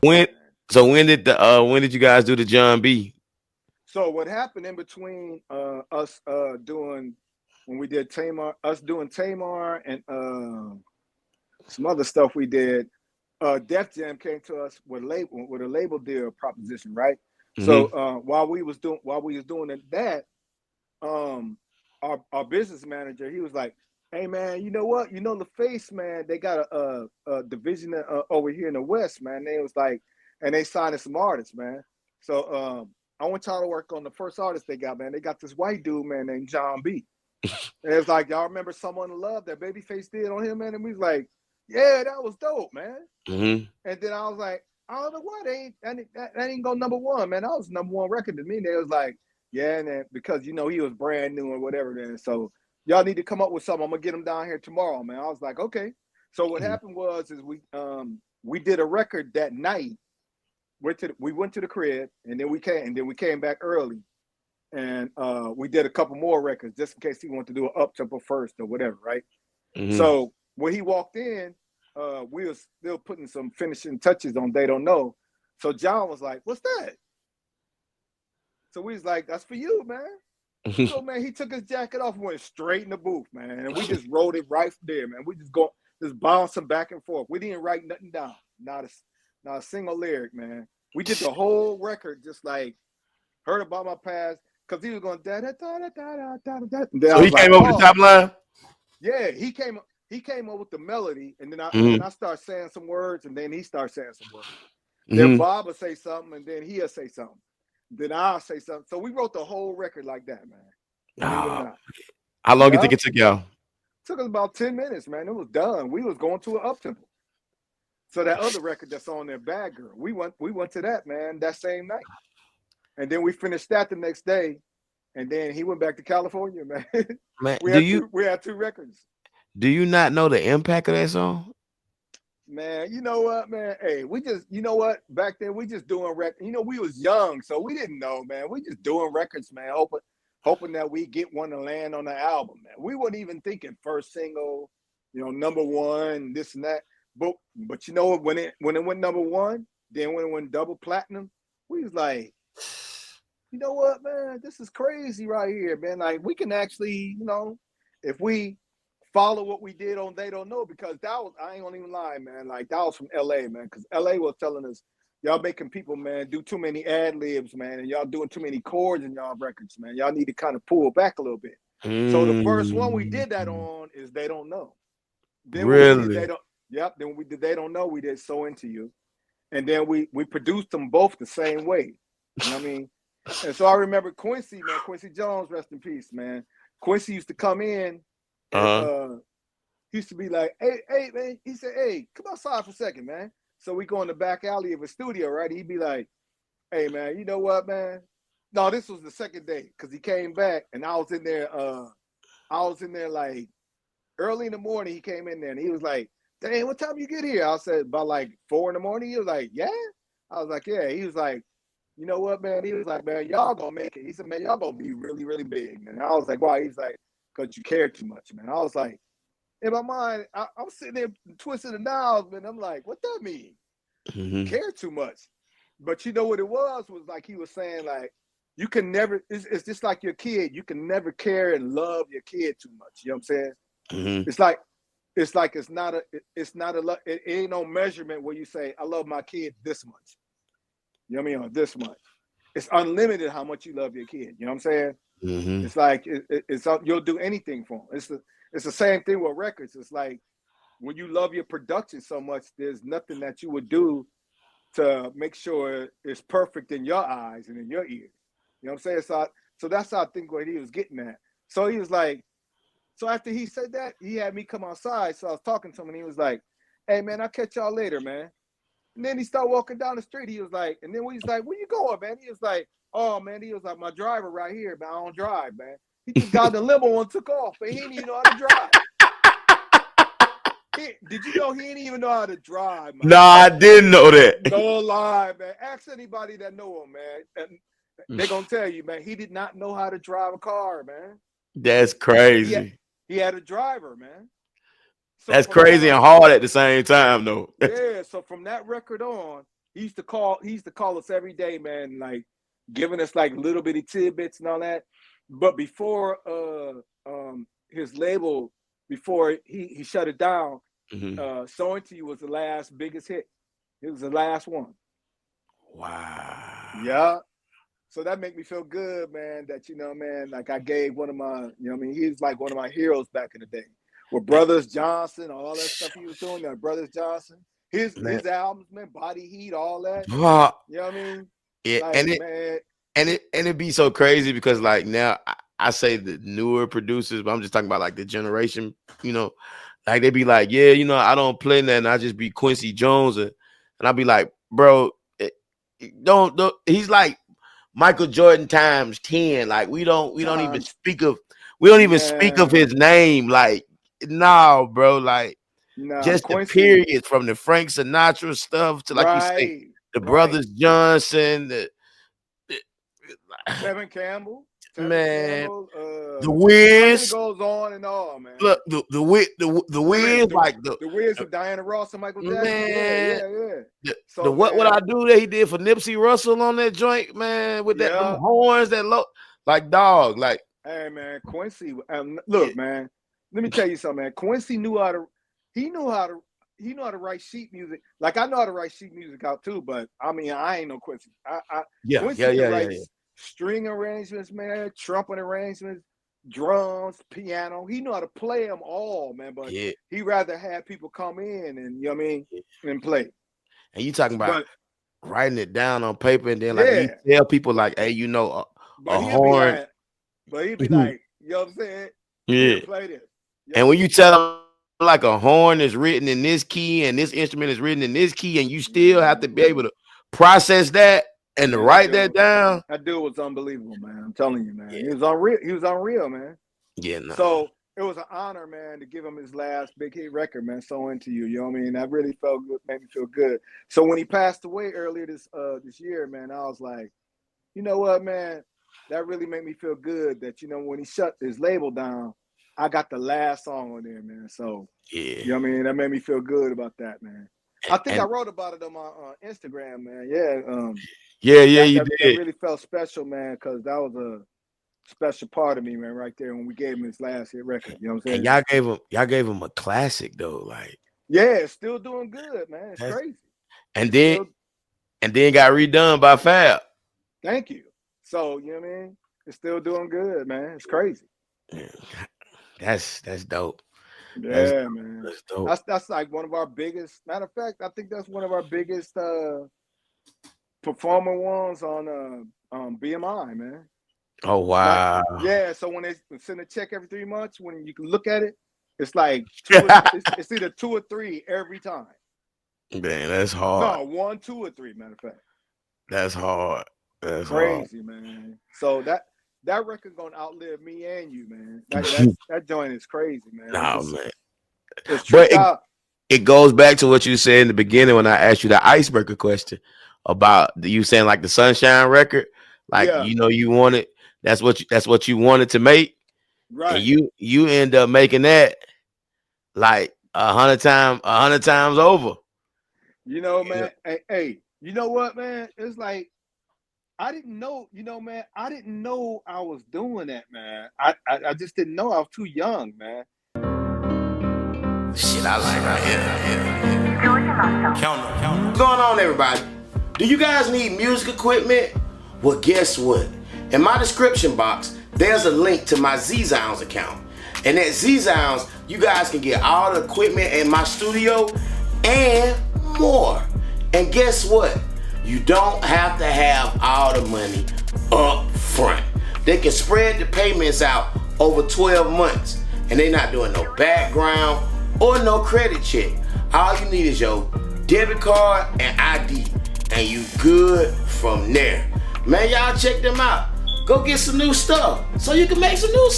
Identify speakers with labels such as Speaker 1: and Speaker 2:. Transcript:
Speaker 1: When
Speaker 2: man.
Speaker 1: so when did you guys do the John B?
Speaker 2: So what happened in between us doing when we did Tamar, us doing Tamar and some other stuff we did, Def Jam came to us with a label deal proposition, right? So
Speaker 1: Mm-hmm.
Speaker 2: while we was doing that, um, our business manager, he was like, "Hey man, you know what? You know the Face man, they got a division over here in the West, man. They was like, and they signed some artists, man. So I want y'all to work on the first artist they got, man. They got this white dude, man, named John B. And it's like y'all remember Someone to Love that Babyface did on him, man, and we was like, yeah, that was dope, man.
Speaker 1: Mm-hmm.
Speaker 2: And then I was like, I don't know why that ain't go number one, man. That was number one record to me. They was like, yeah, and then because he was brand new or whatever. Then so y'all need to come up with something. I'm gonna get him down here tomorrow, man. I was like, okay. So what happened was is we did a record that night. We went to the crib and then we came back early and we did a couple more records just in case he wanted to do an up tempo first or whatever, right?
Speaker 1: Mm-hmm.
Speaker 2: So when he walked in, we was still putting some finishing touches on They Don't Know. So John was like, "What's that?" So we was like, "That's for you, man." So man, he took his jacket off and went straight in the booth, man. And we just wrote it right there, man. We just bouncing back and forth. We didn't write nothing down, not a single lyric, man. We did the whole record just like heard about my past because he was going da da da da da da da. And then
Speaker 1: So
Speaker 2: I
Speaker 1: he
Speaker 2: was like,
Speaker 1: came over the
Speaker 2: "Oh,
Speaker 1: top line.
Speaker 2: yeah." He came up with the melody, and then
Speaker 1: Mm-hmm.
Speaker 2: I start saying some words, and then he starts saying some words. Then
Speaker 1: Mm-hmm.
Speaker 2: Bob will say something, and then he'll say something. Then I'll say something. So we wrote the whole record like that, man. Believe it or
Speaker 1: Oh,
Speaker 2: not.
Speaker 1: how long you think
Speaker 2: Yep.
Speaker 1: it took y'all?
Speaker 2: Took us about 10 minutes, man. It was done. We was going to an up tempo. So that other record that's on there, Bad Girl, we went to that, man, that same night. And then we finished that the next day. And then he went back to California, man.
Speaker 1: Man,
Speaker 2: we had two records.
Speaker 1: do you not know the impact of that song?
Speaker 2: Man, you know what, man? Hey, you know what? Back then, we just doing records. We was young, so we didn't know, man. We just doing records, man. Hoping that we get one to land on the album, man. We weren't even thinking first single, number one, this and that. But you know when it went number one, then when it went double platinum, we was like, you know what, man? This is crazy right here, man. Like we can actually, if we follow what we did on They Don't Know, because that was, I ain't gonna even lie, man. Like that was from LA, man. Because LA was telling us, y'all making people, man, do too many ad libs, man, and y'all doing too many chords in y'all records, man. Y'all need to kind of pull back a little bit. So the first one we did that
Speaker 1: Mm,
Speaker 2: on is They Don't Know. Then when we did They
Speaker 1: really?
Speaker 2: Don't, yep. Then when we did They Don't Know, we did So Into You, and then we produced them both the same way. You know what I mean? And so I remember Quincy, man, Quincy Jones, rest in peace, man. Quincy used to come in and
Speaker 1: Uh-huh.
Speaker 2: he used to be like, hey, man. He said, hey, come outside for a second, man. So we go in the back alley of a studio, right? He'd be like, hey, man, you know what, man? No, this was the second day because he came back and I was in there. I was in there like early in the morning. He came in there and he was like, dang, what time you get here? I said, about like 4 in the morning. He was like, yeah. I was like, yeah. He was like, you know what, man? He was like, man, y'all gonna make it. He said, man, y'all gonna be really, really big. And I was like, why? He's like, because you care too much, man. I was like, in my mind, I'm sitting there twisting the knobs, man. I'm like, what that mean?
Speaker 1: Hmm.
Speaker 2: Care too much. But you know what it was like he was saying, like, you can never, it's just like your kid. You can never care and love your kid too much. You know what I'm saying?
Speaker 1: Hmm.
Speaker 2: It's like, it's not a, it ain't no measurement where you say, I love my kid this much. You know what I mean? Or this much. It's unlimited how much you love your kid. You know what I'm saying?
Speaker 1: Hmm.
Speaker 2: It's like it's you'll do anything for them. It's the same thing with records. It's like when you love your production so much, there's nothing that you would do to make sure it's perfect in your eyes and in your ears. You know what I'm saying? So that's how I think what he was getting at. So he was like, so after he said that, he had me come outside. So I was talking to him and he was like, hey man, I'll catch y'all later, man. And then he started walking down the street. He was like, and then we was like, where you going, man? He was like, oh man, he was like, my driver right here, man. I don't drive, man. He just got in the limo and took off, but he didn't even know how to drive. Did you know he didn't even know how to drive,
Speaker 1: No,
Speaker 2: man?
Speaker 1: I didn't know that.
Speaker 2: No lie, man. Ask anybody that know him, man. And they're gonna tell you, man, he did not know how to drive a car, man.
Speaker 1: That's
Speaker 2: He had,
Speaker 1: crazy.
Speaker 2: he had a driver, man. So
Speaker 1: That's
Speaker 2: from
Speaker 1: crazy
Speaker 2: that,
Speaker 1: and hard at the same time, though.
Speaker 2: yeah. So from that record on, He used to call us every day, man, like giving us like little bitty tidbits and all that. But before his label, before he shut it down, Sowing to You was the last biggest hit. It was the last one.
Speaker 1: Wow.
Speaker 2: Yeah. So that make me feel good, man, that, man, like I gave one of my, he was like one of my heroes back in the day. With Brothers Johnson, all that stuff he was doing, that Brothers Johnson. His albums, man, Body Heat, all that. You know what I mean?
Speaker 1: Yeah,
Speaker 2: like,
Speaker 1: and it be so crazy because like now I say the newer producers, but I'm just talking about like the generation, like they be like, yeah, I don't play that, I just be Quincy Jones, and I'll be like, bro, don't he's like Michael Jordan times 10. Like we don't even speak of his name. Like, no, bro, like just
Speaker 2: Quincy,
Speaker 1: the periods from the Frank Sinatra stuff to, like you say, the Brothers Johnson, the
Speaker 2: Tevin Campbell,
Speaker 1: man, the
Speaker 2: Wiz.
Speaker 1: Wiz.
Speaker 2: It goes on and on, man.
Speaker 1: Look, the Wiz, like the
Speaker 2: Wiz with Diana Ross and Michael Jackson.
Speaker 1: Man, yeah. So what I do that he did for Nipsey Russell on that joint, man, with them horns that look like dog, like.
Speaker 2: Hey man, Quincy. Look, man. Let me tell you something, man. Quincy knew how to write sheet music. Like I know how to write sheet music out too, but I mean I ain't no Quincy. Quincy writes string arrangements, man, trumpet arrangements, drums, piano. He know how to play them all, man. But he rather have people come in and and play.
Speaker 1: And you talking about writing it down on paper and then like you tell people like, hey, a horn.
Speaker 2: But he'd be like, you know what I'm saying?
Speaker 1: Yeah.
Speaker 2: Play this.
Speaker 1: And when you tell him like a horn is written in this key and this instrument is written in this key, and you still have to be able to process that and to write that down.
Speaker 2: That dude was unbelievable, man. I'm telling you, man. He was unreal, man.
Speaker 1: Yeah, no.
Speaker 2: So it was an honor, man, to give him his last big hit record, man. So Into You, you know what I mean? That really felt good, made me feel good. So when he passed away earlier this year, man, I was like, you know what, man? That really made me feel good that, when he shut his label down, I got the last song on there, man. So, you know what I mean? That made me feel good about that, man. I think I wrote about it on my Instagram, man.
Speaker 1: You did.
Speaker 2: That really felt special, man, because that was a special part of me, man, right there when we gave him his last hit record. You know what I'm saying?
Speaker 1: And y'all gave him a classic though, like.
Speaker 2: Yeah, it's still doing good, man. It's crazy.
Speaker 1: And then got redone by Fab.
Speaker 2: Thank you. So, you know what I mean? It's still doing good, man. It's crazy.
Speaker 1: Yeah. That's dope.
Speaker 2: Yeah, man.
Speaker 1: That's dope.
Speaker 2: That's like one of our biggest. Matter of fact, I think that's one of our biggest performer ones on BMI, man.
Speaker 1: Oh wow.
Speaker 2: Like, so when they send a check every 3 months, when you can look at it, it's like it's either 2 or 3 every time.
Speaker 1: Man, that's hard.
Speaker 2: No, 1, 2, or 3. Matter of fact.
Speaker 1: That's hard. That's
Speaker 2: crazy,
Speaker 1: hard.
Speaker 2: Man. So that record gonna outlive me and you, man. That joint is crazy, man.
Speaker 1: Nah, man.
Speaker 2: But
Speaker 1: it goes back to what you said in the beginning when I asked you the icebreaker question about you saying like the Sunshine record, like you wanted that's what you wanted to make,
Speaker 2: right?
Speaker 1: And you end up making that like 100 times over.
Speaker 2: Man. Hey, you know what, man? It's like. I didn't know, man. I didn't know I was doing that, man. I just didn't know. I was too young, man.
Speaker 1: Shit, I like right here. Count. What's going on, everybody? Do you guys need music equipment? Well, guess what? In my description box, there's a link to my Z-Sounds account. And at Z-Sounds, you guys can get all the equipment in my studio and more. And guess what? You don't have to have all the money up front. They can spread the payments out over 12 months. And they're not doing no background or no credit check. All you need is your debit card and ID. And you good from there. Man, y'all check them out. Go get some new stuff so you can make some new stuff.